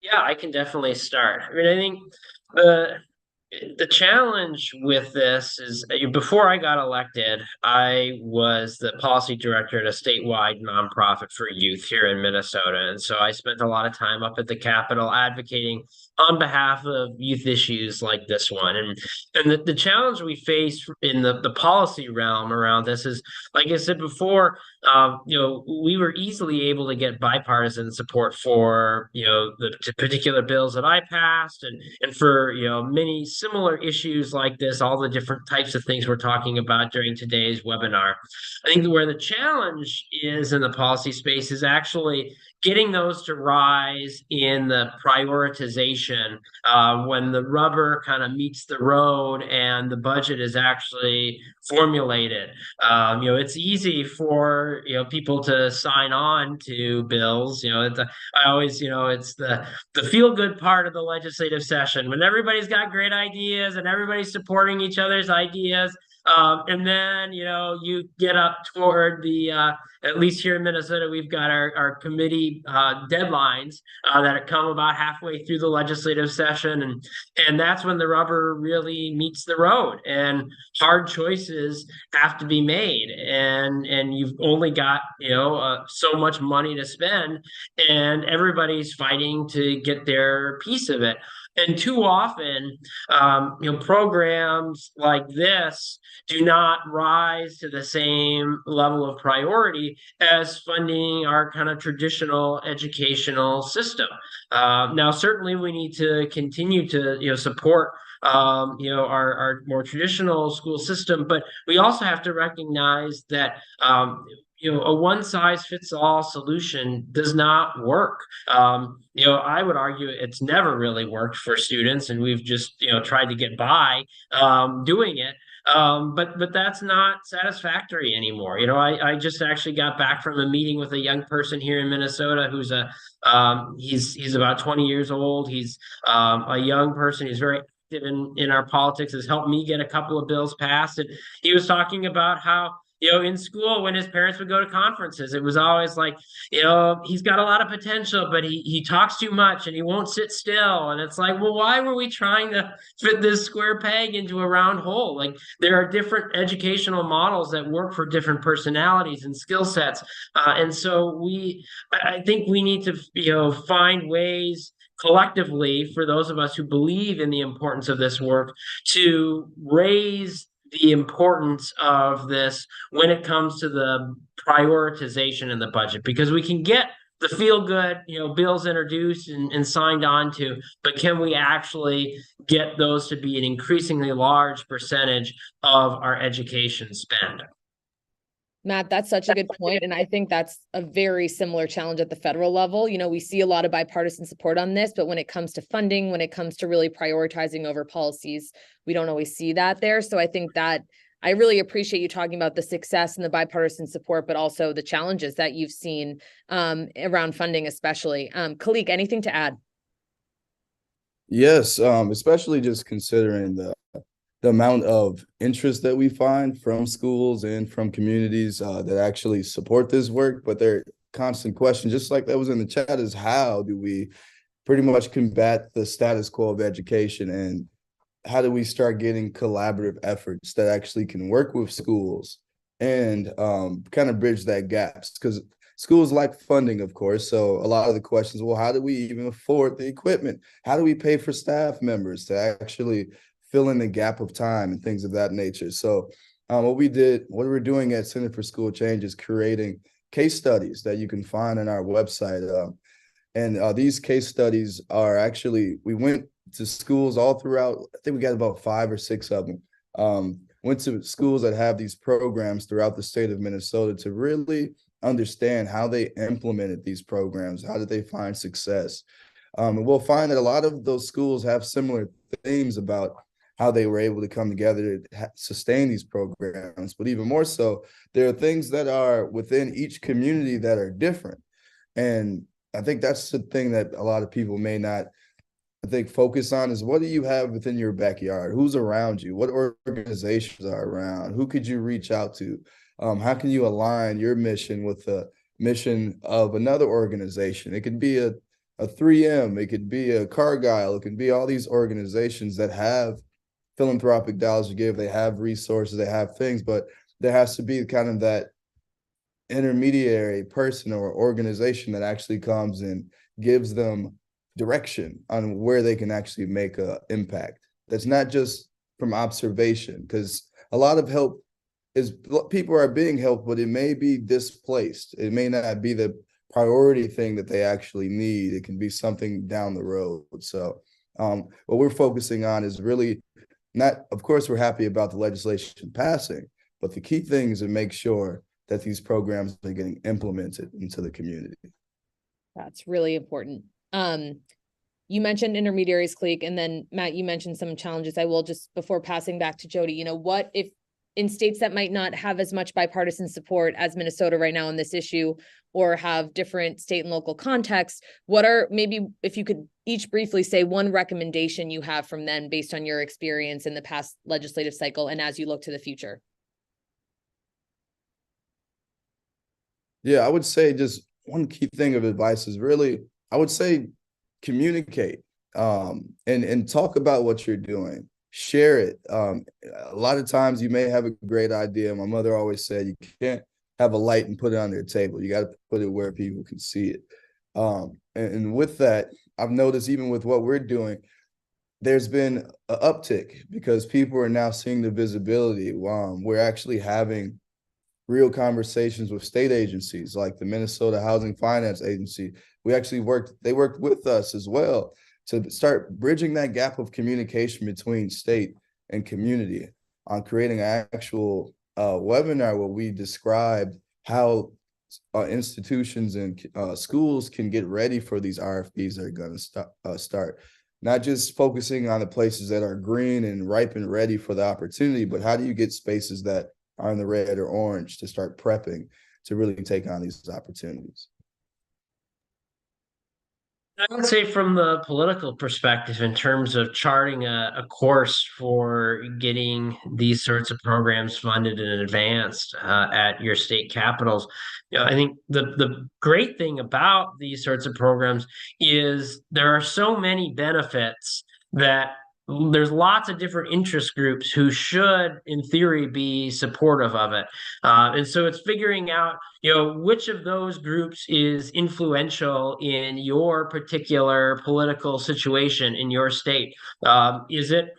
Yeah, I can definitely start. I think the challenge with this is, before I got elected, I was the policy director at a statewide nonprofit for youth here in Minnesota. And so I spent a lot of time up at the Capitol advocating on behalf of youth issues like this one. And the challenge we face in the policy realm around this is, like I said before, we were easily able to get bipartisan support for, the particular bills that I passed, and for, many similar issues like this, all the different types of things we're talking about during today's webinar. I think where the challenge is in the policy space is actually getting those to rise in the prioritization when the rubber kind of meets the road and the budget is actually formulated. It's easy for people to sign on to bills. I always, it's the feel-good part of the legislative session when everybody's got great ideas and everybody's supporting each other's ideas. And then, you get up toward the, at least here in Minnesota, we've got our committee deadlines that come about halfway through the legislative session. And that's when the rubber really meets the road and hard choices have to be made. And you've only got, so much money to spend, and everybody's fighting to get their piece of it. And too often, programs like this do not rise to the same level of priority as funding our kind of traditional educational system. Now, certainly, we need to continue to support our more traditional school system, but we also have to recognize that a one size fits all solution does not work. I would argue it's never really worked for students, and we've just tried to get by doing it. But that's not satisfactory anymore. I just actually got back from a meeting with a young person here in Minnesota who's he's about 20 years old. He's a young person. He's very active in our politics, has helped me get a couple of bills passed. And he was talking about how in school, when his parents would go to conferences, it was always like, he's got a lot of potential, but he talks too much and he won't sit still. And it's like, well, why were we trying to fit this square peg into a round hole? Like, there are different educational models that work for different personalities and skill sets. And so I think we need to, find ways collectively, for those of us who believe in the importance of this work, to raise the importance of this when it comes to the prioritization in the budget, because we can get the feel good, bills introduced and signed on to, but can we actually get those to be an increasingly large percentage of our education spend? Matt, that's such a good point. And I think that's a very similar challenge at the federal level. We see a lot of bipartisan support on this, but when it comes to funding, when it comes to really prioritizing over policies, we don't always see that there. So I think that I really appreciate you talking about the success and the bipartisan support, but also the challenges that you've seen around funding, especially. Khalid, anything to add? Yes, especially just considering the amount of interest that we find from schools and from communities that actually support this work. But their constant question, just like that was in the chat, is how do we pretty much combat the status quo of education, and how do we start getting collaborative efforts that actually can work with schools and kind of bridge that gaps? Because schools like funding, of course. So a lot of the questions, well, how do we even afford the equipment? How do we pay for staff members to actually fill in the gap of time and things of that nature? So what we're doing at Center for School Change is creating case studies that you can find on our website. And these case studies are actually, we went to schools all throughout. I think we got about 5 or 6 of them. Went to schools that have these programs throughout the state of Minnesota to really understand how they implemented these programs. How did they find success? And we'll find that a lot of those schools have similar themes about how they were able to come together to sustain these programs. But even more so, there are things that are within each community that are different. And I think that's the thing that a lot of people may not, focus on, is what do you have within your backyard? Who's around you? What organizations are around? Who could you reach out to? How can you align your mission with the mission of another organization? It could be a 3M, it could be a Cargill, it could be all these organizations that have philanthropic dollars to give. They have resources, they have things, but there has to be kind of that intermediary person or organization that actually comes and gives them direction on where they can actually make an impact. That's not just from observation, because a lot of help is people are being helped, but it may be displaced. It may not be the priority thing that they actually need. It can be something down the road. So what we're focusing on is really not, of course, we're happy about the legislation passing, but the key thing is to make sure that these programs are getting implemented into the community. That's really important. You mentioned intermediaries, Cleek, and then Matt, you mentioned some challenges. I will just, before passing back to Jody, what if in states that might not have as much bipartisan support as Minnesota right now on this issue, or have different state and local contexts, what are, maybe if you could each briefly say one recommendation you have from them based on your experience in the past legislative cycle and as you look to the future? Yeah, I would say just one key thing of advice is really, I would say, communicate and talk about what you're doing. Share it. A lot of times you may have a great idea. My mother always said you can't have a light and put it under a table. You got to put it where people can see it. And with that, I've noticed even with what we're doing, there's been an uptick because people are now seeing the visibility. We're actually having real conversations with state agencies like the Minnesota Housing Finance Agency. They worked with us as well to start bridging that gap of communication between state and community on creating an actual webinar where we described how institutions and schools can get ready for these RFPs that are going to start. Not just focusing on the places that are green and ripe and ready for the opportunity, but how do you get spaces that are in the red or orange to start prepping to really take on these opportunities? I would say from the political perspective, in terms of charting a course for getting these sorts of programs funded and advanced at your state capitals, I think the great thing about these sorts of programs is there are so many benefits that there's lots of different interest groups who should, in theory, be supportive of it. And so it's figuring out, which of those groups is influential in your particular political situation in your state. Is it,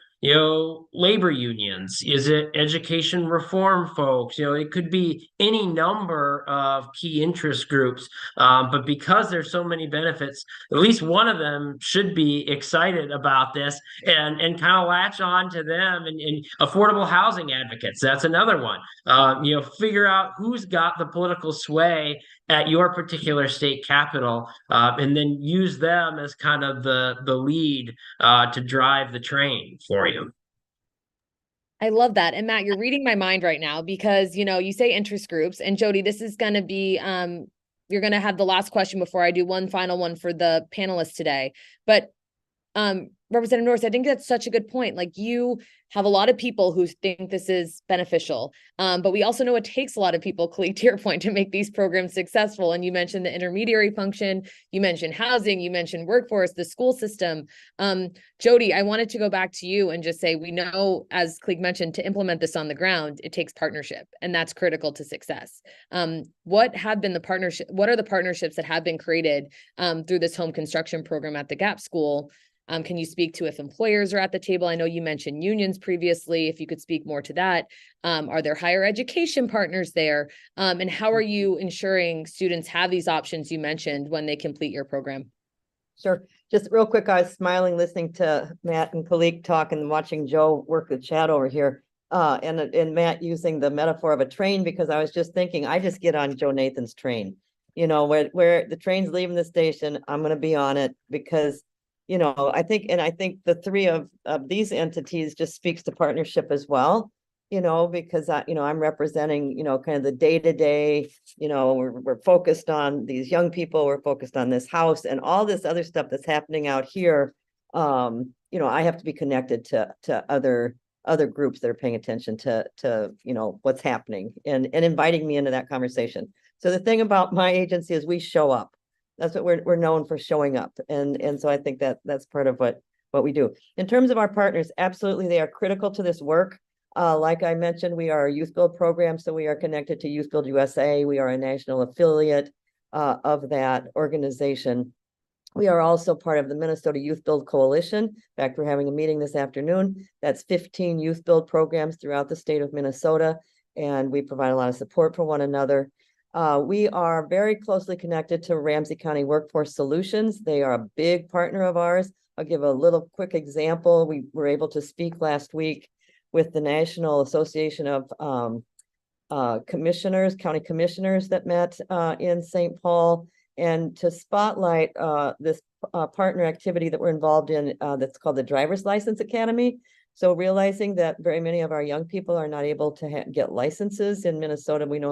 labor unions? Is it education reform folks? It could be any number of key interest groups. But because there's so many benefits, at least one of them should be excited about this and kind of latch on to them. And affordable housing advocates, that's another one. Figure out who's got the political sway at your particular state capital, and then use them as kind of the lead to drive the train for you. I love that. And Matt, you're reading my mind right now because, you say interest groups, and Jody, this is going to be, you're going to have the last question before I do one final one for the panelists today. But Representative Norris, I think that's such a good point. Like, you have a lot of people who think this is beneficial, but we also know it takes a lot of people, Kalik, to your point, to make these programs successful. And you mentioned the intermediary function, you mentioned housing, you mentioned workforce, the school system. Jody, I wanted to go back to you and just say, we know, as Kalik mentioned, to implement this on the ground, it takes partnership, and that's critical to success. What are the partnerships that have been created through this home construction program at the Gap School? Can you speak to if employers are at the table? I know you mentioned unions previously. If you could speak more to that. Are there higher education partners there? And how are you ensuring students have these options you mentioned when they complete your program? Sure. Just real quick, I was smiling listening to Matt and Kalik talk and watching Joe work the chat over here. And Matt using the metaphor of a train, because I was just thinking, I just get on Joe Nathan's train. Where the train's leaving the station, I'm going to be on it because I think the three of these entities just speaks to partnership as well, because I'm representing, kind of the day-to-day, we're focused on these young people, we're focused on this house and all this other stuff that's happening out here. I have to be connected to other groups that are paying attention to what's happening and inviting me into that conversation. So the thing about my agency is we show up. That's what we're known for, showing up. And so I think that's part of what we do. In terms of our partners, absolutely, they are critical to this work. Like I mentioned, we are a Youth Build program, so we are connected to Youth Build USA. We are a national affiliate of that organization. We are also part of the Minnesota Youth Build Coalition. In fact, we're having a meeting this afternoon. That's 15 Youth Build programs throughout the state of Minnesota, and we provide a lot of support for one another. We are very closely connected to Ramsey County Workforce Solutions. They are a big partner of ours. I'll give a little quick example. We were able to speak last week with the National Association of County Commissioners that met in St. Paul, and to spotlight this partner activity that we're involved in that's called the Driver's License Academy. So realizing that very many of our young people are not able to get licenses in Minnesota, we no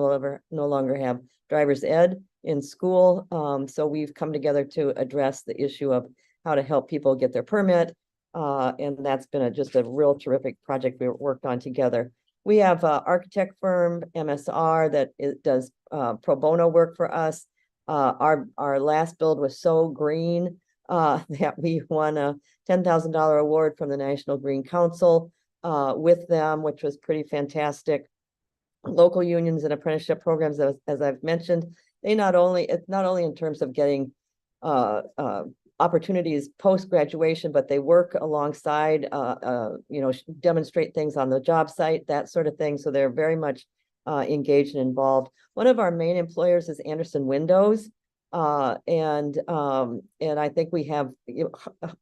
longer have driver's ed in school. So we've come together to address the issue of how to help people get their permit. And that's been just a real terrific project we worked on together. We have an architect firm, MSR, that does pro bono work for us. Our last build was so green that we won a $10,000 award from the National Green Council with them, which was pretty fantastic. Local unions and apprenticeship programs, as I've mentioned, it's not only in terms of getting opportunities post-graduation, but they work alongside, demonstrate things on the job site, that sort of thing. So they're very much engaged and involved. One of our main employers is Anderson Windows. And I think we have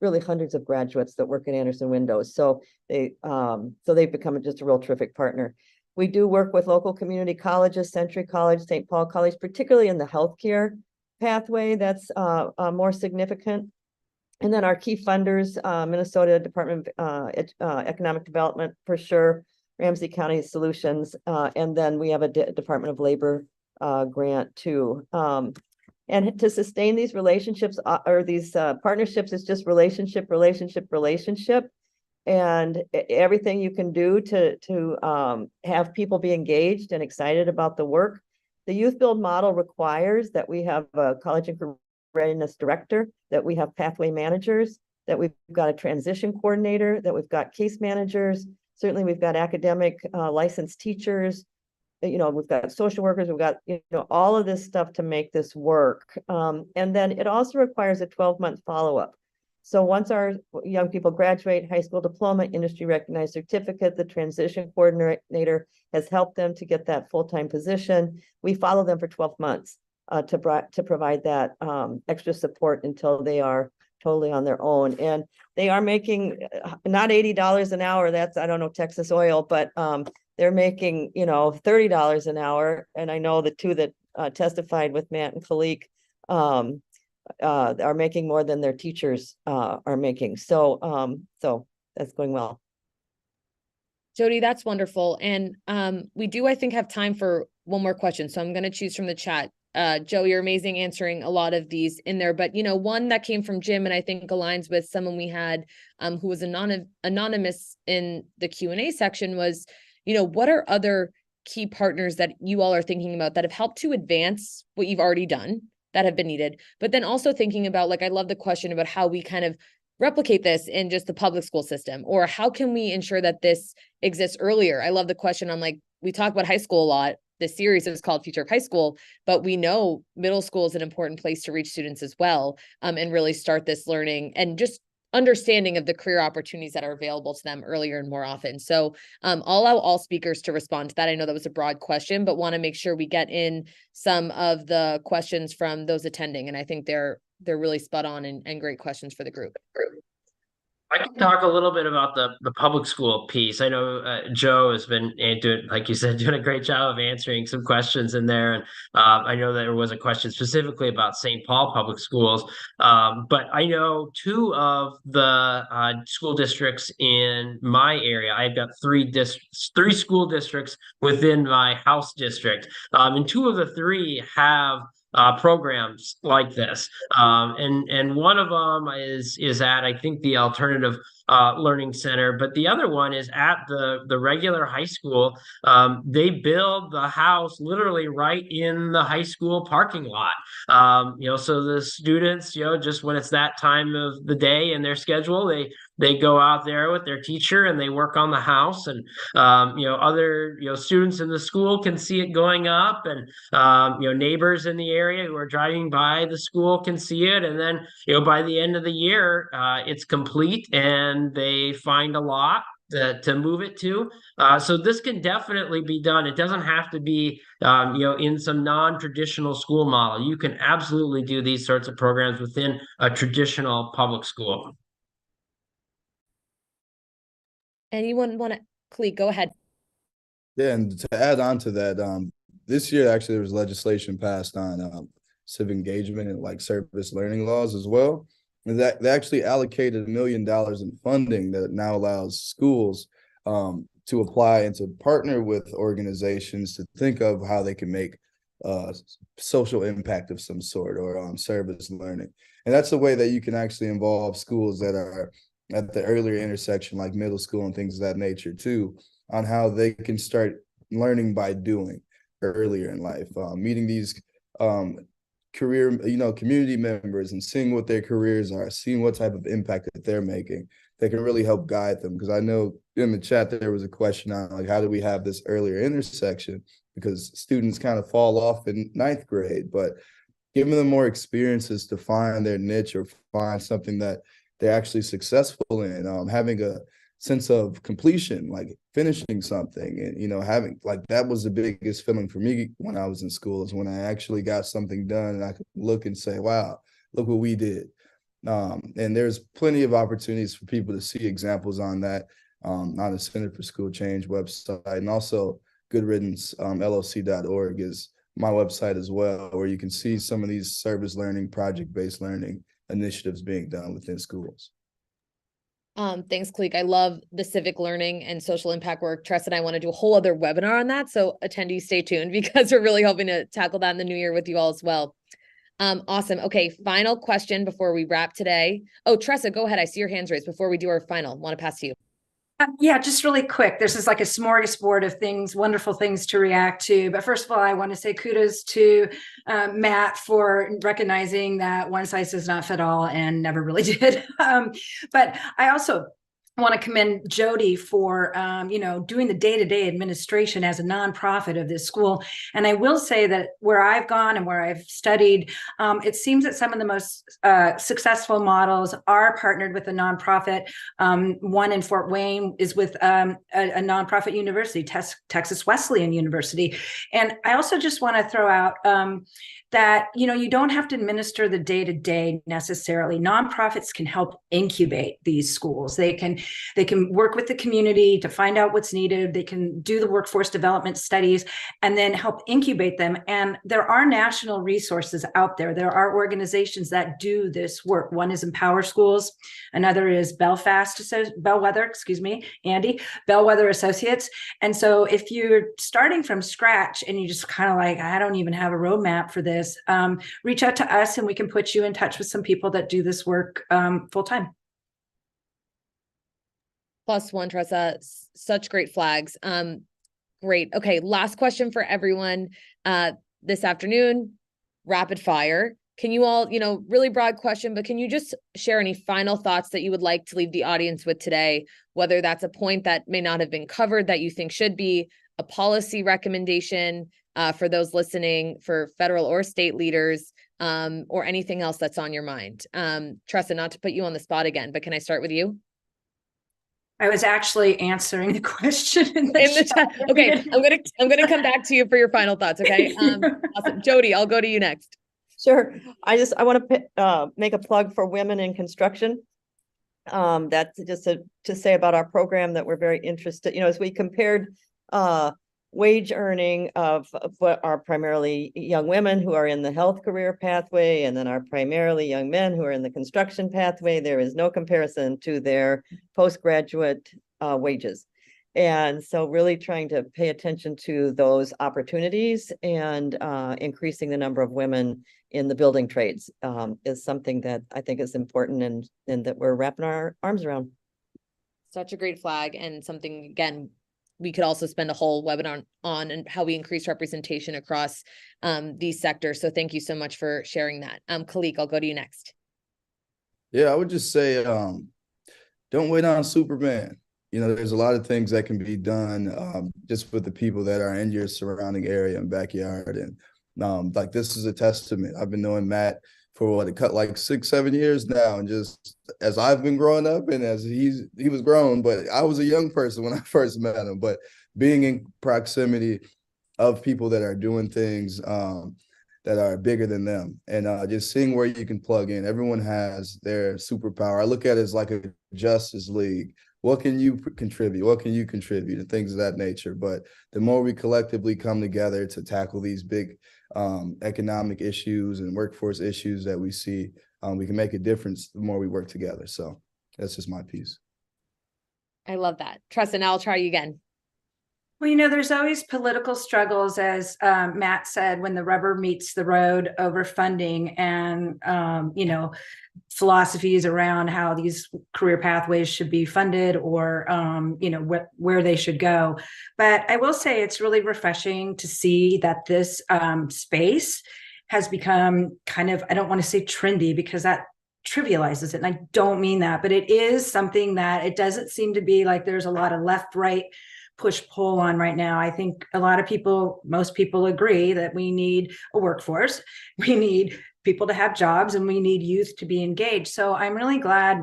really hundreds of graduates that work at Anderson Windows. So they've become just a real terrific partner. We do work with local community colleges, Century College, St. Paul College, particularly in the healthcare pathway. That's more significant. And then our key funders, Minnesota Department of Economic Development, for sure, Ramsey County Solutions, and then we have a Department of Labor grant too. And to sustain these relationships or these partnerships is just relationship. And everything you can do to have people be engaged and excited about the work. The Youth Build model requires that we have a college and career readiness director, that we have pathway managers, that we've got a transition coordinator, that we've got case managers. Certainly we've got academic licensed teachers, we've got social workers, we've got, all of this stuff to make this work. And then it also requires a 12-month follow-up. So once our young people graduate, high school diploma, industry recognized certificate, the transition coordinator has helped them to get that full-time position. We follow them for 12 months to provide that extra support until they are totally on their own. And they are making not $80 an hour, that's, I don't know, Texas Oil, but they're making, $30 an hour. And I know the two that testified with Matt and Khalik are making more than their teachers are making. So that's going well. Jody, that's wonderful. And we do, I think, have time for one more question. So I'm going to choose from the chat. Joe, you're amazing answering a lot of these in there, but one that came from Jim and I think aligns with someone we had who was anonymous in the Q&A section was, what are other key partners that you all are thinking about that have helped to advance what you've already done that have been needed, but then also thinking about, like, I love the question about how we kind of replicate this in just the public school system, or how can we ensure that this exists earlier? I love the question on, like, we talk about high school a lot. This series is called Future of High School, but we know middle school is an important place to reach students as well, and really start this learning and just understanding of the career opportunities that are available to them earlier and more often. So I'll allow all speakers to respond to that. I know that was a broad question, but want to make sure we get in some of the questions from those attending. And I think they're really spot on and great questions for the group. I can talk a little bit about the public school piece. I know Joe has been doing, like you said, doing a great job of answering some questions in there. And I know there was a question specifically about St. Paul public schools. But I know two of the school districts in my area. I've got three school districts within my house district. And two of the three have programs like this, and one of them is at, I think, the Alternative Learning Center, but the other one is at the regular high school. They build the house literally right in the high school parking lot. So the students, just when it's that time of the day in their schedule, they go out there with their teacher and they work on the house, and other students in the school can see it going up, and neighbors in the area who are driving by the school can see it, and then by the end of the year it's complete and they find a lot to move it to. So this can definitely be done. It doesn't have to be in some non-traditional school model. You can absolutely do these sorts of programs within a traditional public school. Anyone want to, Khalik, go ahead. Yeah, and to add on to that, this year actually there was legislation passed on civic engagement and like service learning laws as well. And that they actually allocated $1 million in funding that now allows schools to apply and to partner with organizations to think of how they can make social impact of some sort, or service learning. And that's a way that you can actually involve schools that are at the earlier intersection, like middle school and things of that nature too, on how they can start learning by doing earlier in life, meeting these career, community members and seeing what their careers are, seeing what type of impact that they're making that can really help guide them. Because I know in the chat there was a question on, like, how do we have this earlier intersection? Because students kind of fall off in 9th grade, but giving them more experiences to find their niche or find something that they're actually successful in, having a sense of completion, like finishing something. And, having like, that was the biggest feeling for me when I was in school, is when I actually got something done and I could look and say, wow, look what we did. And there's plenty of opportunities for people to see examples on that, on the Center for School Change website. And also Good Riddance, LLC.org is my website as well, where you can see some of these service learning, project-based learning initiatives being done within schools. Thanks, Kalik. I love the civic learning and social impact work. Tress and I want to do a whole other webinar on that. So attendees, stay tuned, because we're really hoping to tackle that in the new year with you all as well. Awesome. Okay. Final question before we wrap today. Oh, Tressa, go ahead. I see your hands raised before we do our final. Want to pass to you. Yeah, just really quick. This is like a smorgasbord of things, wonderful things to react to. But first of all, I want to say kudos to Matt for recognizing that one size does not fit all, and never really did. But I also want to commend Jody for, doing the day-to-day administration as a nonprofit of this school. And I will say that where I've gone and where I've studied, it seems that some of the most successful models are partnered with a nonprofit. One in Fort Wayne is with a nonprofit university, Texas Wesleyan University. And I also just want to throw out that, you don't have to administer the day-to-day necessarily. Nonprofits can help incubate these schools. They can work with the community to find out what's needed. They can do the workforce development studies and then help incubate them. And there are national resources out there. There are organizations that do this work. One is Empower Schools. Another is Bellwether Associates. And so if you're starting from scratch and you just kind of like, I don't even have a roadmap for this, reach out to us and we can put you in touch with some people that do this work full time. +1, Tressa. Such great flags. Great. Okay. Last question for everyone this afternoon. Rapid fire. Can you all, really broad question, but can you just share any final thoughts that you would like to leave the audience with today, whether that's a point that may not have been covered that you think should be, a policy recommendation for those listening, for federal or state leaders, or anything else that's on your mind? Tressa, not to put you on the spot again, but can I start with you? I was actually answering the question in the chat. Okay, I'm gonna come back to you for your final thoughts. Okay, awesome. Jody, I'll go to you next. Sure. I want to make a plug for women in construction. That's just to say about our program that we're very interested, as we compared wage earning of what are primarily young women who are in the health career pathway, and then are primarily young men who are in the construction pathway, there is no comparison to their postgraduate wages. And so really trying to pay attention to those opportunities and increasing the number of women in the building trades is something that I think is important and that we're wrapping our arms around. Such a great flag, and something, again, we could also spend a whole webinar on and how we increase representation across these sectors. So thank you so much for sharing that. Kalik, I'll go to you next. Yeah, I would just say, don't wait on Superman. There's a lot of things that can be done just with the people that are in your surrounding area and backyard. And like, this is a testament. I've been knowing Matt for like 6-7 years now. And just as I've been growing up and as he was grown, but I was a young person when I first met him, but being in proximity of people that are doing things that are bigger than them, and just seeing where you can plug in. Everyone has their superpower. I look at it as like a Justice League. What can you contribute? What can you contribute? And things of that nature. But the more we collectively come together to tackle these big economic issues and workforce issues that we see, we can make a difference the more we work together. So that's just my piece. I love that. Tressa, now I'll try you again. Well, there's always political struggles, as Matt said, when the rubber meets the road over funding and, philosophies around how these career pathways should be funded or, where they should go. But I will say it's really refreshing to see that this space has become kind of, I don't want to say trendy because that trivializes it. And I don't mean that, but it is something that it doesn't seem to be like there's a lot of left, right push-pull on right now. I think a lot of people, most people agree that we need a workforce. We need people to have jobs, and we need youth to be engaged. So I'm really glad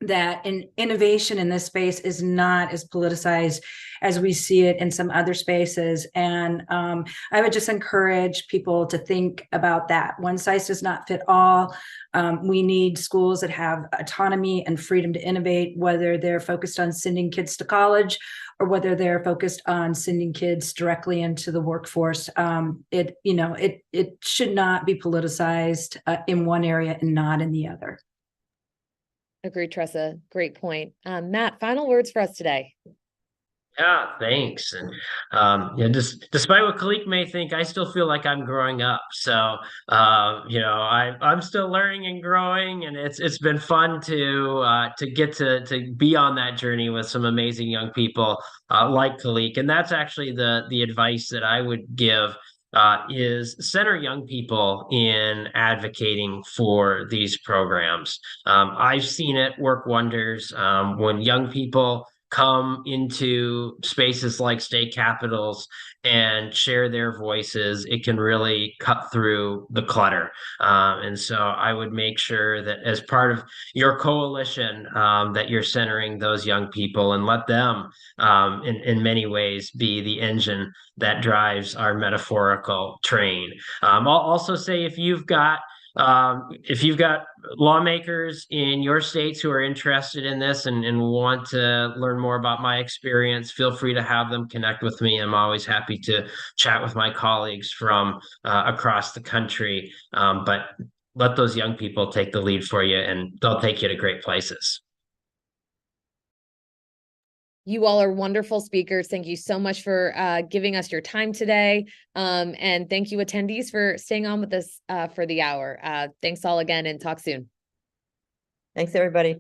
that innovation in this space is not as politicized as we see it in some other spaces. And I would just encourage people to think about that. One size does not fit all. We need schools that have autonomy and freedom to innovate, whether they're focused on sending kids to college or whether they're focused on sending kids directly into the workforce. It should not be politicized in one area and not in the other. Agreed, Tressa. Great point. Matt, final words for us today. Yeah, thanks. And just despite what Kalik may think, I still feel like I'm growing up. So I'm still learning and growing, and it's been fun to get to be on that journey with some amazing young people like Kalik. And that's actually the advice that I would give. Is center young people in advocating for these programs. I've seen it work wonders when young people come into spaces like state capitals and share their voices. It can really cut through the clutter. And so I would make sure that as part of your coalition, that you're centering those young people and let them, in many ways, be the engine that drives our metaphorical train. I'll also say if you've got lawmakers in your states who are interested in this and want to learn more about my experience, feel free to have them connect with me. I'm always happy to chat with my colleagues from across the country. But let those young people take the lead for you, and they'll take you to great places. You all are wonderful speakers. Thank you so much for giving us your time today. And thank you, attendees, for staying on with us for the hour. Thanks all again, and talk soon. Thanks, everybody.